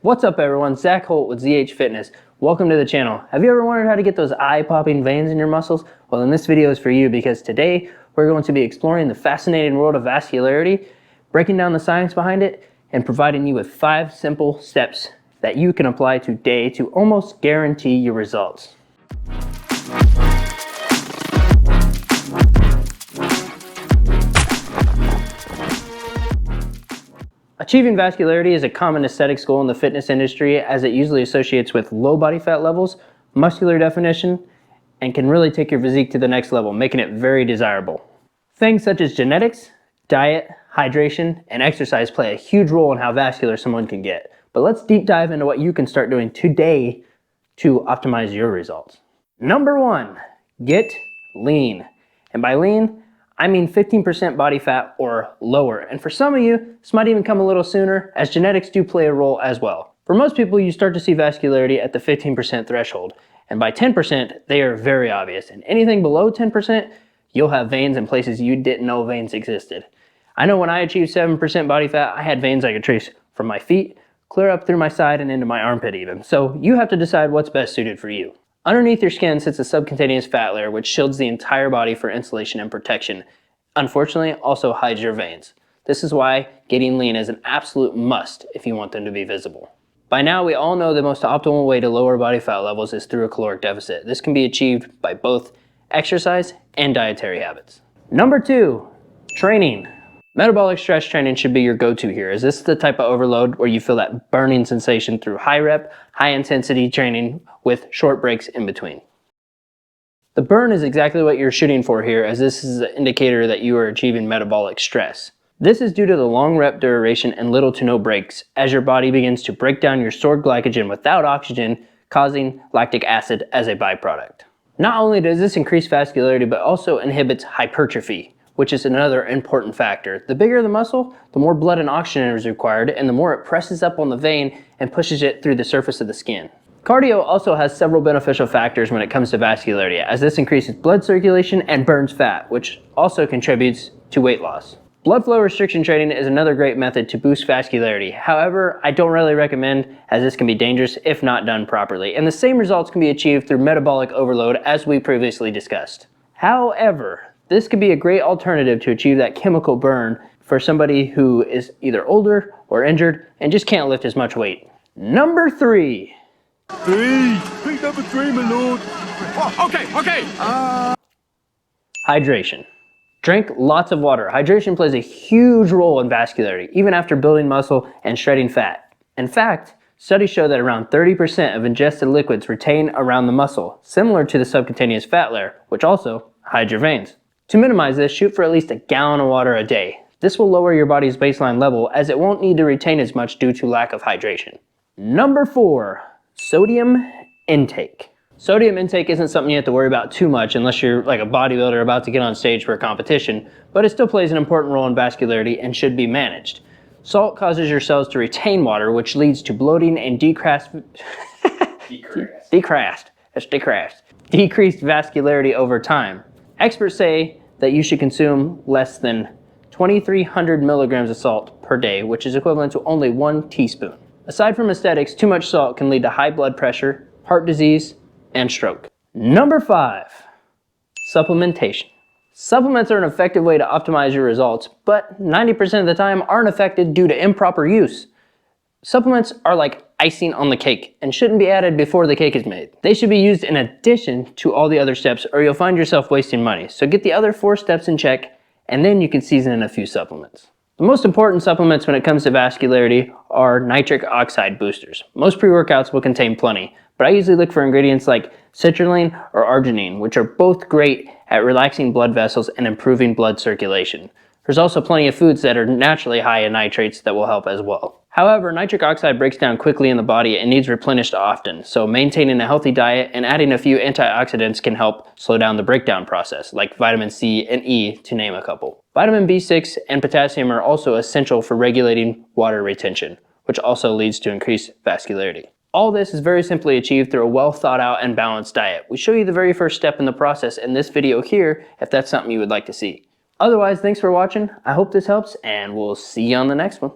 What's up everyone, Zach Holt with ZH Fitness. Welcome to the channel. Have you ever wondered how to get those eye-popping veins in your muscles? Well, then this video is for you because today we're going to be exploring the fascinating world of vascularity, breaking down the science behind it, and providing you with 5 simple steps that you can apply today to almost guarantee your results. Achieving vascularity is a common aesthetics goal in the fitness industry as it usually associates with low body fat levels, muscular definition, and can really take your physique to the next level, making it very desirable. Things such as genetics, diet, hydration, and exercise play a huge role in how vascular someone can get. But let's deep dive into what you can start doing today to optimize your results. Number 1, get lean. And by lean, I mean 15% body fat or lower. And for some of you, this might even come a little sooner, as genetics do play a role as well. For most people, you start to see vascularity at the 15% threshold. And by 10%, they are very obvious. And anything below 10%, you'll have veins in places you didn't know veins existed. I know when I achieved 7% body fat, I had veins I could trace from my feet, clear up through my side and into my armpit even. So you have to decide what's best suited for you. Underneath your skin sits a subcutaneous fat layer which shields the entire body for insulation and protection. Unfortunately, also hides your veins. This is why getting lean is an absolute must if you want them to be visible. By now, we all know the most optimal way to lower body fat levels is through a caloric deficit. This can be achieved by both exercise and dietary habits. Number 2, training. Metabolic stress training should be your go-to here, as this is the type of overload where you feel that burning sensation through high rep, high intensity training with short breaks in between. The burn is exactly what you're shooting for here, as this is an indicator that you are achieving metabolic stress. This is due to the long rep duration and little to no breaks, as your body begins to break down your stored glycogen without oxygen, causing lactic acid as a byproduct. Not only does this increase vascularity, but also inhibits hypertrophy, which is another important factor. The bigger the muscle, the more blood and oxygen is required, and the more it presses up on the vein and pushes it through the surface of the skin. Cardio also has several beneficial factors when it comes to vascularity, as this increases blood circulation and burns fat, which also contributes to weight loss. Blood flow restriction training is another great method to boost vascularity. However, I don't really recommend, as this can be dangerous if not done properly, and the same results can be achieved through metabolic overload as we previously discussed. However, this could be a great alternative to achieve that chemical burn for somebody who is either older or injured and just can't lift as much weight. Number 3. Pick number 3, my lord. Oh, okay. Hydration. Drink lots of water. Hydration plays a huge role in vascularity, even after building muscle and shredding fat. In fact, studies show that around 30% of ingested liquids retain around the muscle, similar to the subcutaneous fat layer, which also hides your veins. To minimize this, shoot for at least a gallon of water a day. This will lower your body's baseline level, as it won't need to retain as much due to lack of hydration. Number 4, sodium intake. Sodium intake isn't something you have to worry about too much unless you're like a bodybuilder about to get on stage for a competition, but it still plays an important role in vascularity and should be managed. Salt causes your cells to retain water, which leads to bloating and decreased vascularity over time. Experts say that you should consume less than 2,300 milligrams of salt per day, which is equivalent to only 1 teaspoon. Aside from aesthetics, too much salt can lead to high blood pressure, heart disease, and stroke. Number 5, supplementation. Supplements are an effective way to optimize your results, but 90% of the time aren't affected due to improper use. Supplements are like icing on the cake and shouldn't be added before the cake is made. They should be used in addition to all the other steps, or you'll find yourself wasting money. So get the other 4 steps in check, and then you can season in a few supplements. The most important supplements when it comes to vascularity are nitric oxide boosters. Most pre-workouts will contain plenty, but I usually look for ingredients like citrulline or arginine, which are both great at relaxing blood vessels and improving blood circulation. There's also plenty of foods that are naturally high in nitrates that will help as well. However, nitric oxide breaks down quickly in the body and needs replenished often, so maintaining a healthy diet and adding a few antioxidants can help slow down the breakdown process, like vitamin C and E, to name a couple. Vitamin B6 and potassium are also essential for regulating water retention, which also leads to increased vascularity. All this is very simply achieved through a well thought out and balanced diet. We show you the very first step in the process in this video here if that's something you would like to see. Otherwise, thanks for watching. I hope this helps, and we'll see you on the next one.